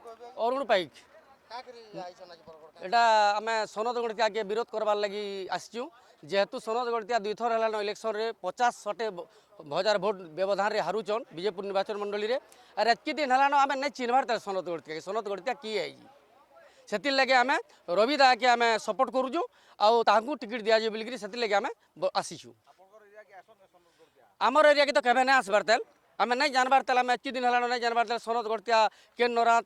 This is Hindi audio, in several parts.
अरुण पाइक एटा आम सनद गणितिया के विरोध करवार लगी आसचु जेहेतु सनद गणितिया दुई थर है इलेक्शन रे 50-60 भोट व्यवधान रे हारुचन बीजेपुर निर्वाचन मंडली रे और एतकी दिन है आम नहीं चिन्हबार सनद गणितिया किए से लगे आम रवि दा के आम सपोर्ट करुचु आउ टिकेट दिजाए बोलिकी से लगे आम आसीचु आमर एरिया के तो केवे नहीं आसबार तेल आम नहीं जानबार तेल आम एतकी दिन है नहीं जानबार तेल सनद गणितिया के नरात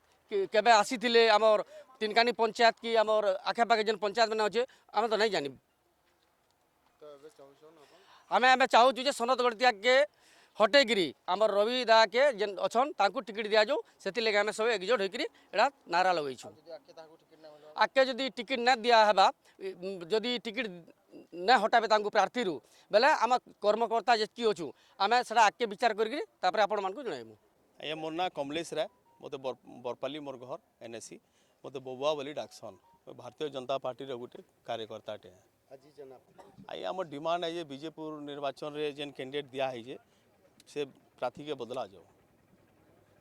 केवे आसी आमर तिनकानी पंचायत की आमर आखे पाखे जेन पंचायत मैंने अच्छे आम तो नहीं जानी आम आम चाहूँ सनद गणितिया के हटेगिरी आमर रवि दा के जेन अच्छन तांकू टिकेट दिजाऊ से लगे आम सब एकजुट होकर नारा लगेछु आके जदि टिकेट न दिहबा जदि टिकेट न हटाबे तांकू प्रार्थी रू बेले आम कर्मकर्ता जी अच्छू आम से आके विचार कर आपण मान जनइबू ये मोर ना कमलेश राय मत बरपाली मोर घर एनएससी मत बबुआ बोली डाकसन भारतीय जनता पार्टी गोटे कार्यकर्ताटे आई आम डिमांड है बीजेपुर निर्वाचन रे जेन कैंडिडेट दिखाई से प्रार्थी के बदला जाओ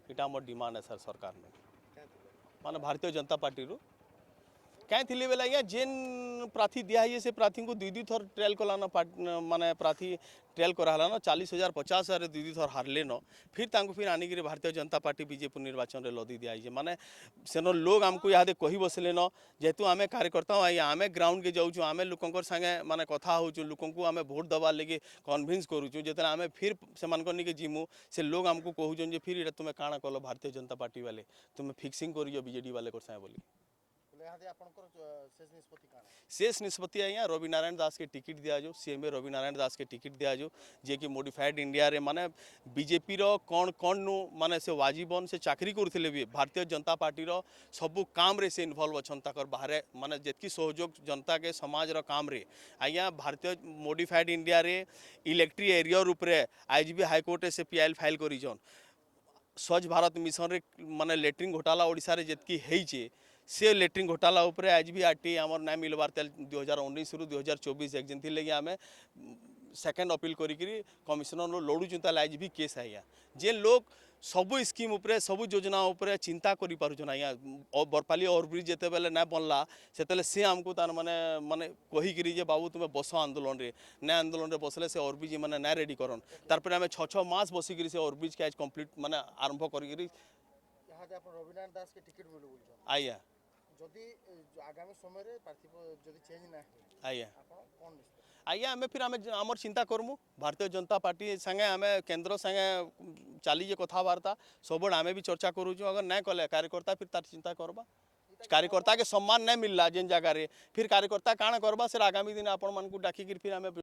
यहाँ आम डिमांड है सर सरकार ने माने भारतीय जनता पार्टी रू कहीं थी बेले आज्ञा जेन प्रार्थी दिखाई से प्रार्थी को दुई थर ट्रायल कलान माने प्रार्थी ट्रायल करालान 40,000 50,000 दुई थर हारले न फिर आनिक भारतीय जनता पार्टी बीजेपुर निर्वाचन में लदी दिखाई माने सेन लोग आमको यहाँ कही बसले न जेहेतु आम कार्यकर्ता आम ग्राउंड के जाऊँ आम लोक सागे माने कथा हो लोक आम भोट दबार लगे कन्भिन्स करुचु जो आम फिर से जीमु से लोग आमको कहूँ फिर तुम्हें काଣା कल भारतीय जनता पार्टी वाले तुम्हें फिक्सिंग कर बीजेडी वाले कर बोली शेष निष्पत्ति आज्ञा रवि नारायण दास के टिकट दिजाऊ सीएमए रवि नारायण दास के टिकट दिजाऊ जे कि मॉडिफाइड इंडिया रे माने बीजेपी रो कौन कौन नु माने से वाजीबन से चाकरी करथिले भी भारतीय जनता पार्टी रो सबु काम रे से इन्वॉल्व अछन ताकर बाहर माने जेतकी सहयोग जनता के समाज रो काम रे आज्ञा भारतीय मॉडिफाइड इंडिया रे इलेक्ट्रिक एरिया ऊपर आईजीबी हाईकोर्ट से पीआईएल फाइल करिजन स्वच्छ भारत मिशन रे माने लेटरिंग घोटाला ओडिसा रे जेतकी हेइचे से लेटरिंग घोटाला उपर आज भी आरटी आमर ना मिलबार तेल 2019 रु 2024 एक दिन लगे आम सेकेंड अपील करी कमिशनर लड़ुचु आज भी केस आया जे लोग सबू स्कीम उपरे सबू योजना उपरे चिंता करि पारुछन आया बरपाली ओवरब्रिज जेते बेले ना बनला सेतेले से हमको तार माने माने कही करी जे बाबू तुम बस आंदोलन रे ना आंदोलन रे बसले से ओवरब्रिज माने ना रेडी करन तार पर आम 6 मास बसी करी से ओवरब्रिज के आज कंप्लीट माने आरंभ करी यहाँ आप रविनारायण दास के टिकट बोल आया जदि आगामी समय रे प्रार्थी जदि चेंज ना आया आपण कोन आज्ञा आम फिर आमर चिंता करमु भारतीय जनता पार्टी संगे आम केन्द्र संगे चली कथबार्ता सब आम भी चर्चा करूँ अगर नहीं कले कार्यकर्ता फिर तार चिंता करबा कार्यकर्ता के सम्मान नहीं मिलला जेन जगह रे फिर कार्यकर्ता काण करबा से आगामी दिन आपण मान डाकिक फिर आम